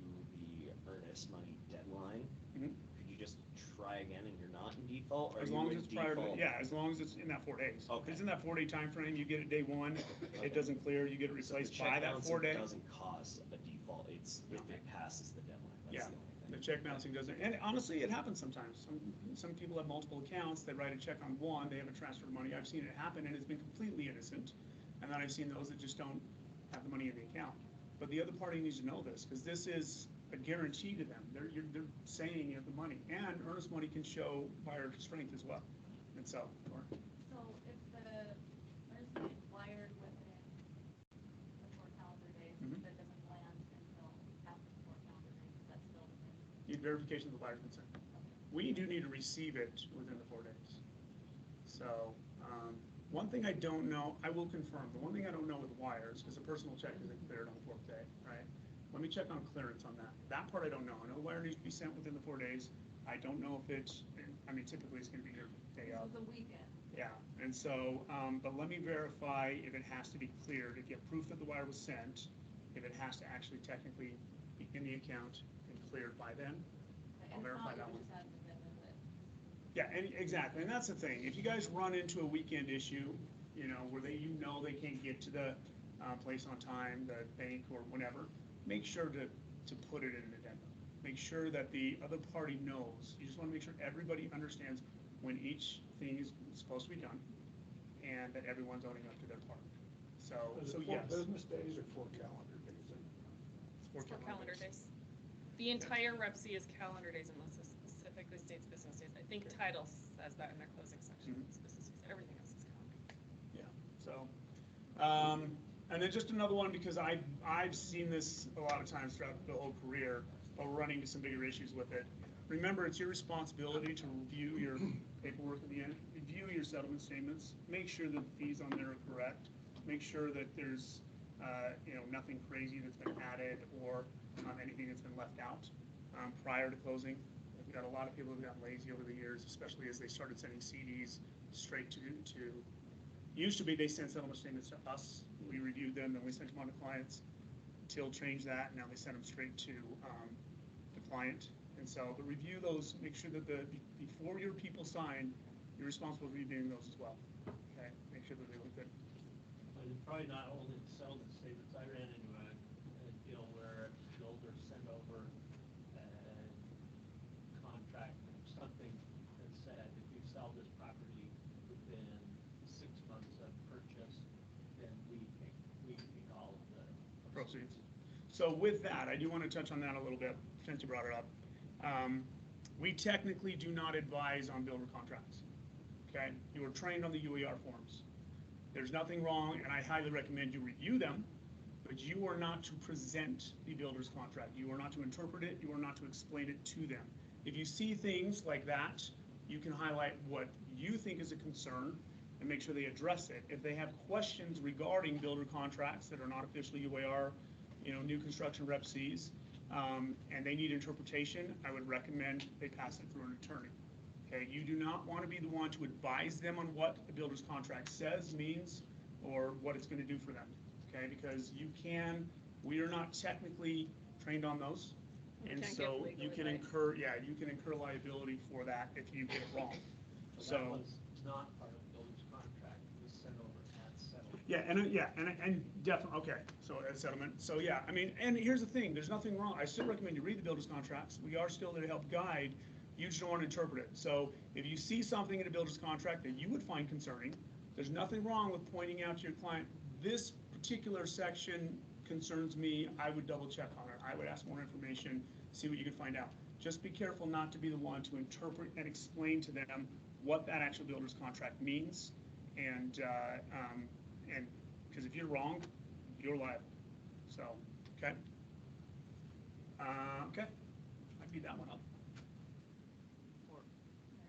the earnest money deadline, Mhm. could you just try again and you're not in default? Or As are long you as in it's prior to, default? yeah, as long as it's in that 4 days. Okay. If it's in that 4-day time frame, you get it day 1, Okay. it doesn't clear, you get it So the replaced check by that bouncing 4 day. doesn't cause a default, it's if it passes the deadline, Yeah, that's the only the thing. check bouncing doesn't, and honestly, it happens sometimes. Some people have multiple accounts, they write a check on one, they haven't transferred money. I've seen it happen, and it's been completely innocent. And then I've seen those that just don't have the money in the account. But the other party needs to know this, because this is a guarantee to them. They're saying you have the money, and earnest money can show buyer strength as well. And so, So if the earnest money is wired within the 4 calendar days, Mhm. if it doesn't land until after the 4 calendar days, is that still the same? need verification of the buyer's consent. We do need to receive it within the 4 days. So, one thing I don't know, I will confirm, the one thing I don't know with wires, because a personal check isn't cleared on the 4th day, right? Let me check on clearance on that. That part I don't know. I know the wire needs to be sent within the 4 days. I don't know if it's, I mean, typically it's gonna be your day This of. was a weekend. Yeah, and so, but let me verify if it has to be cleared, if you have proof that the wire was sent, if it has to actually technically be in the account and cleared by then. I'll And if verify not, that you one. just have to send them the. Yeah, and exactly, and that's the thing, if you guys run into a weekend issue, where they can't get to the place on time, the bank or whatever, make sure to put it in an addendum. Make sure that the other party knows, you just wanna make sure everybody understands when each thing is supposed to be done, and that everyone's owning up to their part. So Is it 4 yes. business days or 4 calendar days? It's 4 For calendar days. The entire Rep C is calendar days unless it specifically states business days. I think title says that in their closing section. Mhm. It's business days. Everything else is calendar. Yeah, so, and then just another one, because I've seen this a lot of times throughout the whole career, but we're running into some bigger issues with it. Remember, it's your responsibility to review your paperwork at the end, review your settlement statements, make sure that the fees on there are correct, make sure that there's, nothing crazy that's been added or anything that's been left out prior to closing. We've got a lot of people who've gotten lazy over the years, especially as they started sending CDs straight to used to be they sent settlement statements to us, we reviewed them, then we sent them on to clients. Till changed that, and now they send them straight to the client. And so, but review those, make sure that before your people sign, you're responsible for reviewing those as well. Okay, make sure that they look good. But it's probably not only the settlement statements. I ran into a deal where a builder sent over a contract, something that said, if you sell this property within 6 months of purchase, then we take all of the Proceeds. So with that, I do want to touch on that a little bit, since you brought it up. We technically do not advise on builder contracts, okay? You are trained on the UER forms. There's nothing wrong, and I highly recommend you review them, but you are not to present the builder's contract. You are not to interpret it, you are not to explain it to them. If you see things like that, you can highlight what you think is a concern and make sure they address it. If they have questions regarding builder contracts that are not officially UAR, new construction Rep Cs, and they need interpretation, I would recommend they pass it through an attorney. Okay, you do not want to be the one to advise them on what the builder's contract says, means, or what it's going to do for them. Okay, because we are not technically trained on those. And can't so give legal you can advice. you can incur liability for that if you get it wrong. That So, was not part of the builder's contract, it was sent over at settlement. and definitely, okay, so as settlement, so yeah, I mean, and here's the thing, there's nothing wrong, I still recommend you read the builder's contracts, we are still there to help guide, you just don't want to interpret it. So if you see something in a builder's contract that you would find concerning, there's nothing wrong with pointing out to your client, this particular section concerns me, I would double check on it, I would ask more information, see what you can find out. Just be careful not to be the one to interpret and explain to them what that actual builder's contract means, and because if you're wrong, you're liable. So, okay. Okay, I beat that one up. All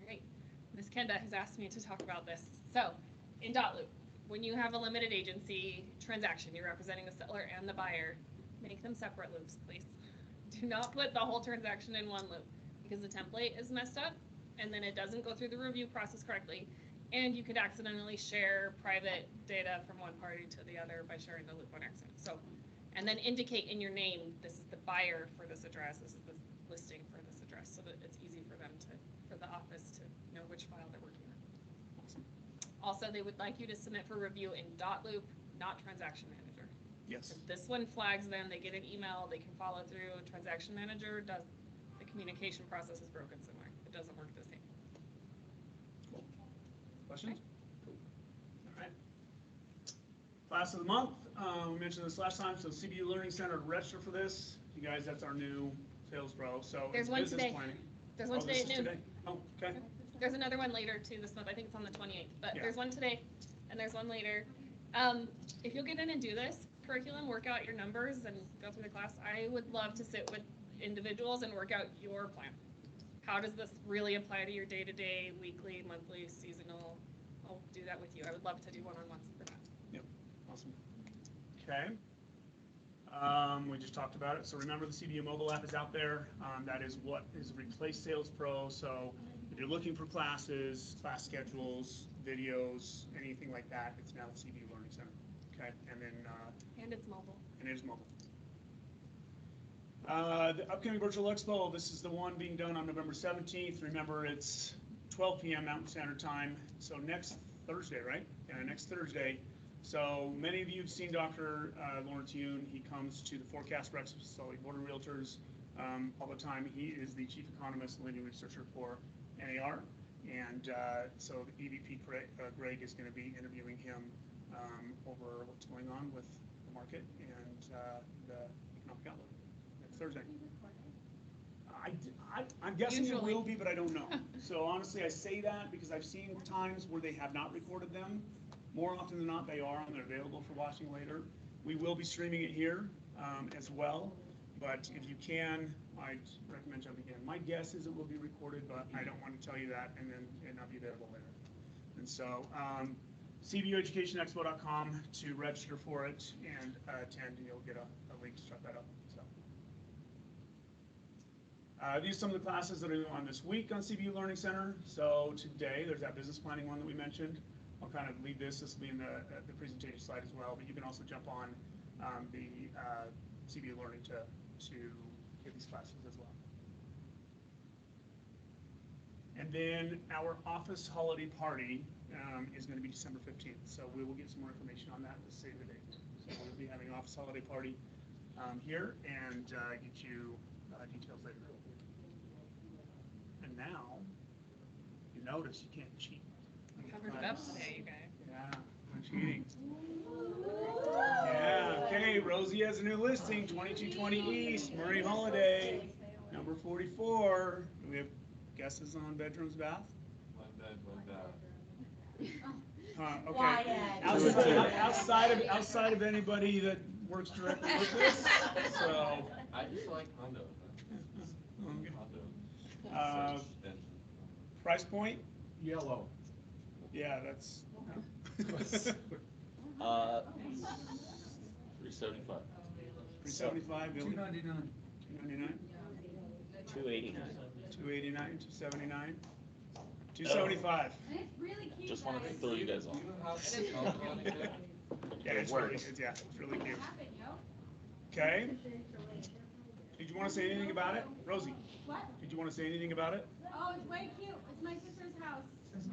right, Ms. Kenda has asked me to talk about this. So, in .loop, when you have a limited agency transaction, you're representing the seller and the buyer, make them separate loops, please. Do not put the whole transaction in one loop, because the template is messed up, and then it doesn't go through the review process correctly, and you could accidentally share private data from one party to the other by sharing the loop on accident. So, and then indicate in your name, this is the buyer for this address, this is the listing for this address, so that it's easy for them for the office to know which file they're working on. Awesome. Also, they would like you to submit for review in .loop, not Transaction Manager. Yes. If this one flags them, they get an email, they can follow through. Transaction Manager does, the communication process is broken somewhere. It doesn't work the same. Cool. Questions? Cool. All right. Class of the month. We mentioned this last time, so CBU Learning Center, register for this. You guys, that's our new sales pro. So There's it's one business today. planning. There's one today this at is noon. today? Oh, okay. There's another one later too this month. I think it's on the 28th, but Yeah. there's one today and there's one later. If you'll get in and do this curriculum, work out your numbers and go through the class, I would love to sit with individuals and work out your plan. How does this really apply to your day-to-day, weekly, monthly, seasonal? I'll do that with you. I would love to do one-on-ones for that. Yep. Awesome. Okay. We just talked about it. So remember, the CBU mobile app is out there. That is what is replaced Sales Pro. So if you're looking for classes, class schedules, videos, anything like that, it's now the CBU Learning Center. Okay, and then And it's mobile. and it is mobile. The upcoming virtual expo. This is the one being done on November 17th. Remember, it's 12 p.m. Mountain Standard Time. So next Thursday, right? Yeah, next Thursday. So many of you have seen Dr. Lawrence Yoon. He comes to the Forecast Breakfast Facility Board of Realtors all the time. He is the chief economist and leading researcher for NAR. And so the EVP Greg is going to be interviewing him over what's going on with the market and the economic outlook next Thursday. I'm guessing it will be, but I don't know. So honestly, I say that because I've seen times where they have not recorded them. More often than not, they are, and they're available for watching later. We will be streaming it here as well, but if you can, I'd recommend jumping in. My guess is it will be recorded, but I don't want to tell you that and then it not be available later. And so, cbueducationexpo.com to register for it and attend, and you'll get a link to check that out. So. These are some of the classes that are on this week on CBU Learning Center. So today, there's that business planning one that we mentioned. I'll kind of leave this. This will be in the presentation slide as well, but you can also jump on the CBU Learning to get these classes as well. And then our office holiday party is going to be December 15th. So we will get some more information on that to save the date. So we'll be having an office holiday party here and get you details later. And now, you notice you can't cheat. Covered it up today, you guys. Yeah, I'm cheating. Yeah, okay, Rosie has a new listing, 2220 East, Murray Holiday, number 44. Do we have guesses on bedrooms, bath? One bed, one bath. Okay. Outside of anybody that works directly with this, so. I just like condo. Okay. Condo. Uh, Price point? Yellow. Yeah, that's. 375. 375, Billy? 299. 299? 289. 289, 279? 275. And it's really cute, Just wanted to guys. throw you guys off. Yeah, it's really, it's really cute. Okay. Did you want to say anything about it? Rosie, What? did you want to say anything about it? Oh, it's way cute. It's my sister's house.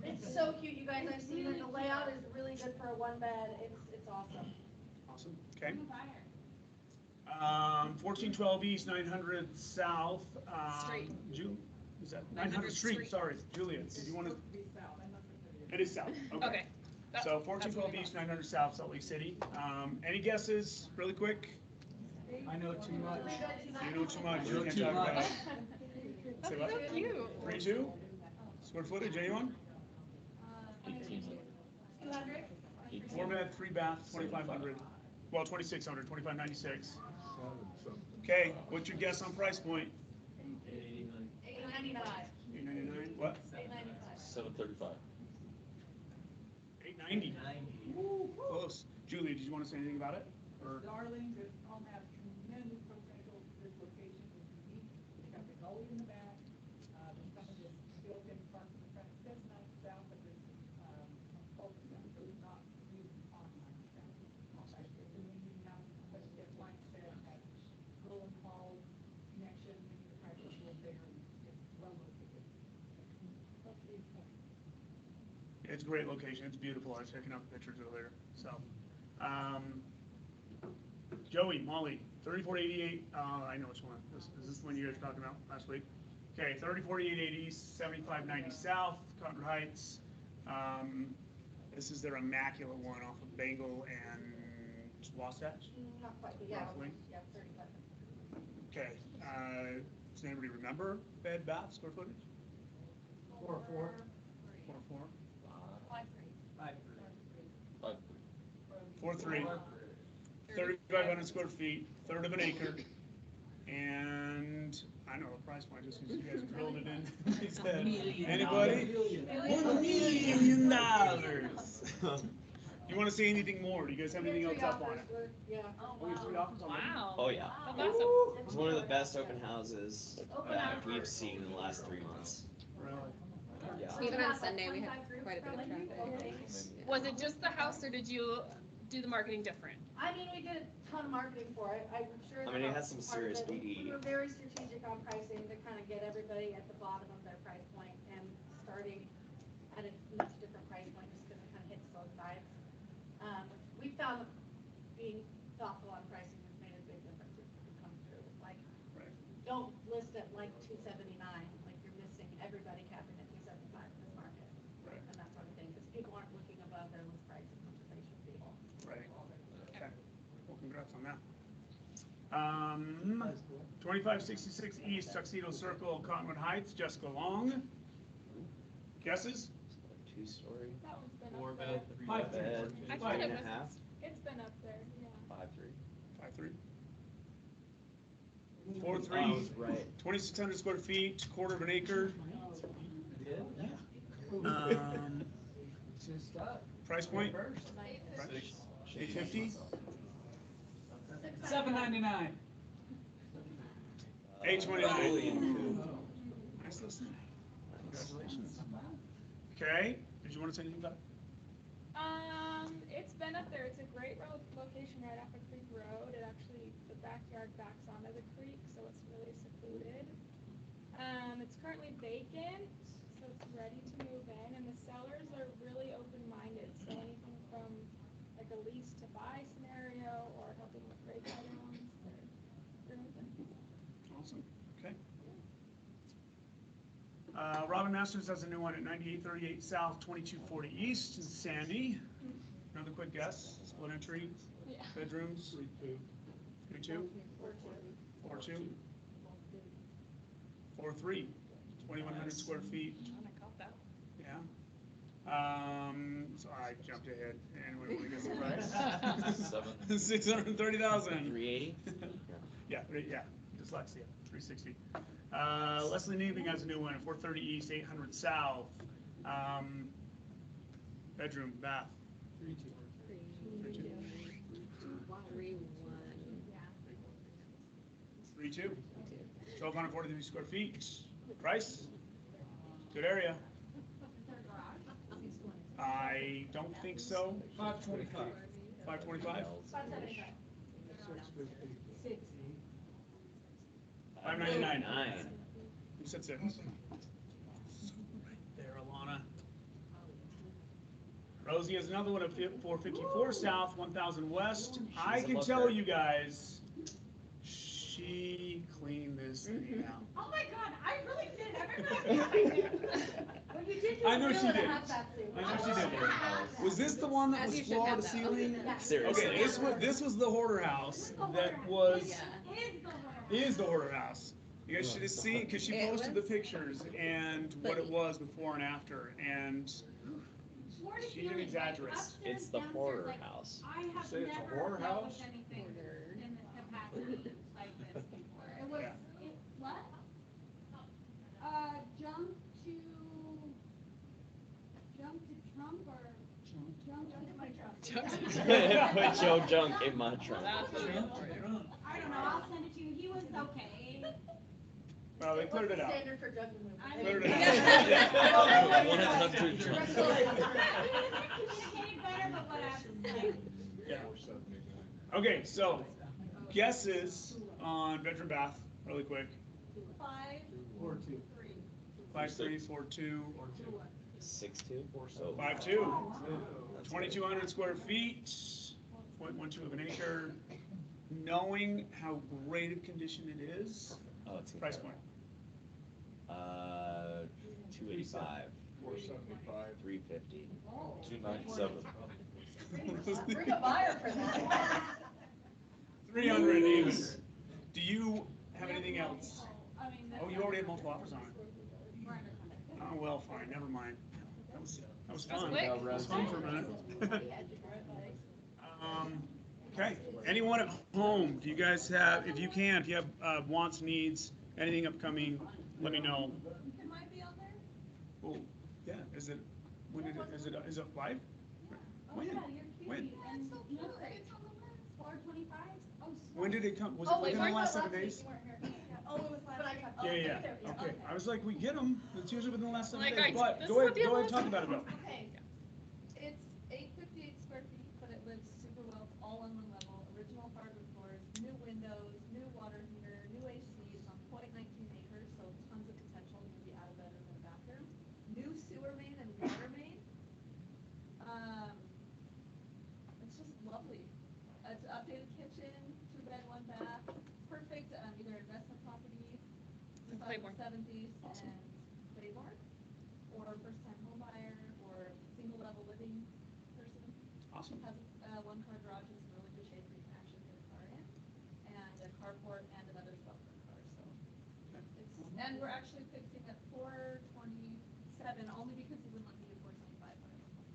It's so cute, you guys. I've seen it. The layout is really good for a one bed. It's awesome. Awesome, okay. I'm a buyer. 1412 East, 900 South. Street. Is that 900 900 Street? Street. Sorry, Juliet, did you want to? It is south, okay. Okay. So 1412 East, 900 South, Salt Lake City. Any guesses, really quick? I know too much. You know too much, you Know can't too talk about much. it. Say what? So cute. 32? Square footage, anyone? 200? 4 bed, 3 bath, 2,500. Well, 2,600, 2,596. Okay, what's your guess on price point? 899. 899, what? 895. 735. 890. Woo, close. Julie, did you want to say anything about it? Or? Darling, this home has tremendous potential. This location is unique. They got the gully in the back. There's some of this built-in front to the front. It says nice south, but there's folks that do not use online south. It's a unique house, but just like I said, has Golden Hall connection, the price is a little bigger. It's well located. That's the point. It's a great location. It's beautiful. I was checking out the pictures earlier. So, Joey, Molly, 3488. I know which one. Is this the one you guys were talking about last week? Okay, 3488 East, 7590 South, Cotton Heights. This is their immaculate one off of Bengal and Wasatch. Not quite, but yeah. Roughly. Yeah, 35. Okay. Does anybody remember bed, bath, square footage? 4-4. 4-4. 5. 4-3. 3,500 square feet, third of an acre. And I know the price point just because you guys drilled it in. He said, anybody? $1 million. You want to say anything more? Do you guys have anything else up on it? Yeah. Oh, you have 3 offers on it? Wow. Oh, yeah. That's awesome. It's one of the best open houses we've seen in the last 3 months. Really? Yeah. Even on Sunday, we had quite a bit of traffic. Was it just the house, or did you do the marketing different? I mean, we did a ton of marketing for it. I'm sure. I mean, it that has some part of serious it. BD. We were very strategic on pricing to kind of get everybody at the bottom of their price point and starting at a much different price point just because it kind of hits both sides. We found that being thoughtful on pricing has made a big difference if you come through. Like, Right. don't list it like 279, like you're missing everybody capping at 275 in this market. Right. And that sort of thing, because people aren't looking above their list price as much as they should be. Right. Okay. Well, congrats on that. 2566 East, Tuxedo Circle, Cottonwood Heights, Jessica Long. Guesses? 2-story, That one's been 4 up there. bed, 3 bed, bed. I 3 thought it and a was- half, It's been up there, yeah. 5-3. 5-3. I 4-3. was right. 2,600 square feet, quarter of an acre. Just up. Price point? First. 850. 799. 829. Nice listening. Congratulations. Okay. Did you want to say anything about it? It's been up there. It's a great location right off of Creek Road. It actually, the backyard backs onto the creek, so it's really secluded. It's currently vacant, so it's ready to move in, and the sellers are really open-minded, so anything from like a lease to buy scenario or helping with break items, they're open. Awesome. Okay. Robin Masters has a new one at 9838 South, 2240 East in Sandy. Another quick guess. Split entry, Yeah. bedrooms. 3-2. 4-2. 4-3. 2,100 square feet. I caught that. Yeah. So I jumped ahead. Anybody want to guess the price? 7. 630,000. 380? Yeah, dyslexia, 360. Leslie Neeving has a new one, 430 East, 800 South. Bedroom, bath. 3.2. 1,243 square feet. Price? Good area. I don't think so. 525. 525? 6. 599. Who said 6? Right there, Alana. Rosie has another one at 454 South, 1,000 West. I can tell you guys, she cleaned this thing out. Oh my God, I really did, everybody. Well, you did do I know really she did. have that thing. I know she did. Was this the one that As was you should floor have to that. ceiling? Seriously. Okay, this was the hoarder house that was is the hoarder house. You guys should have seen because she It posted the was? pictures and what it was before and after, and she didn't exaggerate. It's the horror house. I have Say it's a never horror dealt house? with anything in this capacity like this before. It was, Yeah. what? Jump to Trump or jump to my Trump? Put Joe Junk in my trunk. I don't know, I'll send it to you. He was okay. Well, they cleared it out. Standard for drug removal. Cleared it out. 100 Communicating better, but what I have to say. Yeah. Okay, so guesses on bedroom bath, really quick. 5, 4-2. 3. 5342. 6'2"? 52. 2,200 square feet, 0.12 of an acre. Knowing how great of condition it is, Oh, it's price point. 285. 475. 350. 297. Bring a buyer for that. 300 even. Do you have anything else? I mean, Oh, you already have multiple offers on it. we're under contract. Oh, well, fine, never mind. That was That's fun. quick. That was fun for a minute. Okay, anyone at home, do you guys have, if you have wants, needs, anything upcoming, let me know. It might be on there. Well, yeah, is it live? Oh, When? yeah, you're cute. When? And so cute. It's on the list. 425. Oh, When did it come? Was Oh, it within the wait, last no, 7 last week days? you weren't here. Yeah. Oh, it was last week. Oh, Yeah. okay, Okay, I was like, we get them, it's usually within the last 7 Like, days, but this go is ahead, what the go ahead, other talk ones about it though. Okay, it's 858 square feet, but it lives super well, all on one level, original hardwood floors, new windows, new water heater, new AC, it's on 0.19 acres, so tons of potential, you can be out of bedroom and bathroom. New sewer main and water main. It's just lovely. It's an updated kitchen, 2-bed, 1-bath, perfect, either investment property, And style Claiborne. 70s and Claiborne, or first-time home buyer, or single-level living person. Awesome. Has a 1-car garage that's in really good shape where you can actually get a car in, and a carport and another spot for a car, so. And we're actually fixing at 427, only because he wouldn't let me do 425,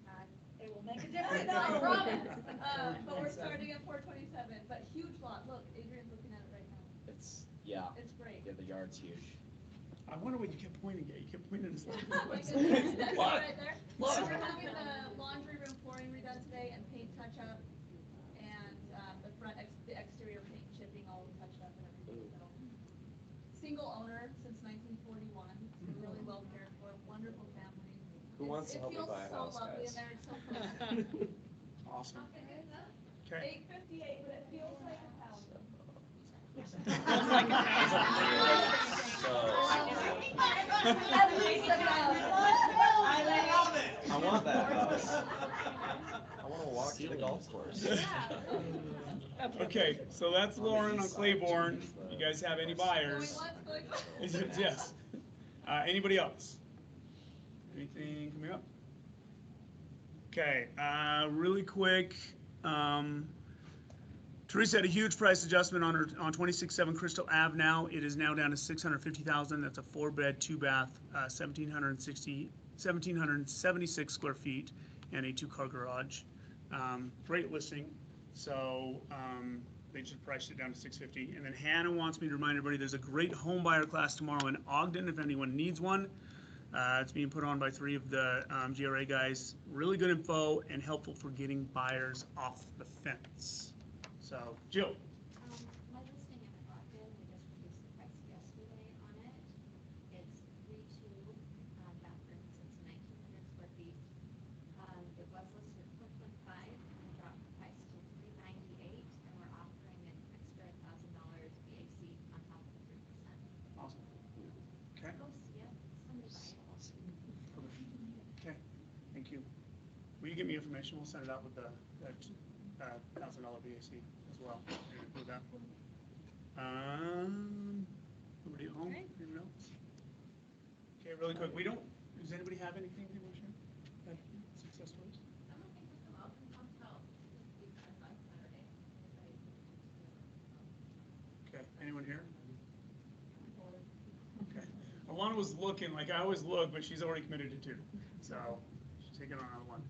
but It will make a difference, I promise. but we're starting at 427, but huge lot, look, Adrian's looking at it right now, It's, yeah. it's great. Yeah, the yard's huge. I wonder what you kept pointing at, you kept pointing at us. Like, that's it right there. So we're having the laundry room flooring redone today and paint touch-up, and, the exterior paint chipping all touched up and everything, so. Single owner since 1941, so really well cared for, wonderful family. Who wants to help me buy a house, It feels so lovely in guys? there, it's so close. Awesome. Okay. 858, but it feels like a house. Feels like a house. At least a I want that house. I want to walk to the golf course. Okay, so that's Lauren on Claiborne. You guys have any buyers? Yes. Anybody else? Anything coming up? Okay, really quick. Teresa had a huge price adjustment on 26-7 Crystal Ave now. It is now down to $650,000. That's a 4-bed, 2-bath, 1,776 square feet, and a 2-car garage. Great listing. So they just priced it down to $650. And then Hannah wants me to remind everybody there's a great home buyer class tomorrow in Ogden if anyone needs one. It's being put on by 3 of the GRA guys. Really good info and helpful for getting buyers off the fence. So, Jill. My listing in Ogden, we just reduced the price yesterday on it. It's 3.2 bathrooms, it's 1,900 square feet. It was listed at 4.5, and we dropped the price to 398, and we're offering an extra $1,000 VAC on top of the 3%. Awesome. Okay. Go see it, somebody buy it. Okay. Thank you. Will you give me information? We'll send it out with the $1,000 VAC as well. Include that. Nobody at home? Okay. Anyone else? Okay, really quick. Does anybody have anything they want to share? Had success stories? I don't think we come out and come out this weekend on Saturday. Okay, anyone here? Okay. Alana was looking, like I always look, but she's already committed to 2. So she's taking on another one.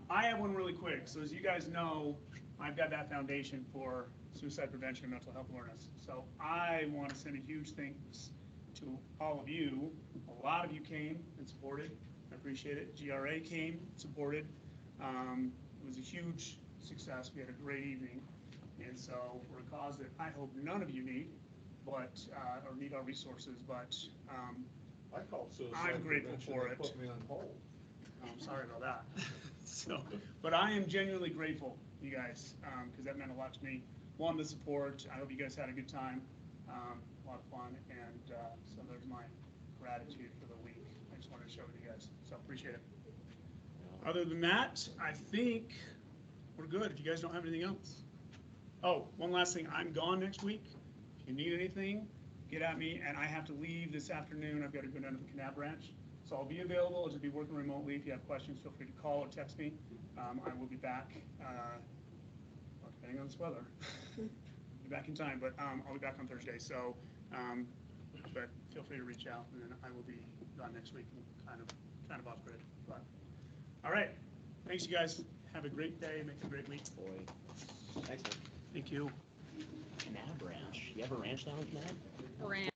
I have one really quick. So as you guys know, I've got that foundation for suicide prevention and mental health awareness. So I want to send a huge thanks to all of you. A lot of you came and supported. I appreciate it. GRA came, supported. It was a huge success. We had a great evening. And so for a cause that I hope none of you need, but or need our resources, but I called suicide I'm grateful prevention, for they it. put me on hold. I'm sorry about that. So, but I am genuinely grateful, you guys, because that meant a lot to me. One, the support. I hope you guys had a good time, a lot of fun, and so there's my gratitude for the week. I just wanted to share with you guys, so appreciate it. Other than that, I think we're good. If you guys don't have anything else. Oh, one last thing. I'm gone next week. If you need anything, get at me. And I have to leave this afternoon. I've got to go down to the Canab branch. So I'll be available. I'll just be working remotely. If you have questions, feel free to call or text me. I will be back, well, depending on this weather. Be back in time, but I'll be back on Thursday. So, but feel free to reach out, and then I will be gone next week and kind of off grid. But all right, thanks, you guys. Have a great day. Make a great week. Thanks, man. Thank you. Canab Ranch. You have a ranch down in Canab? Brand.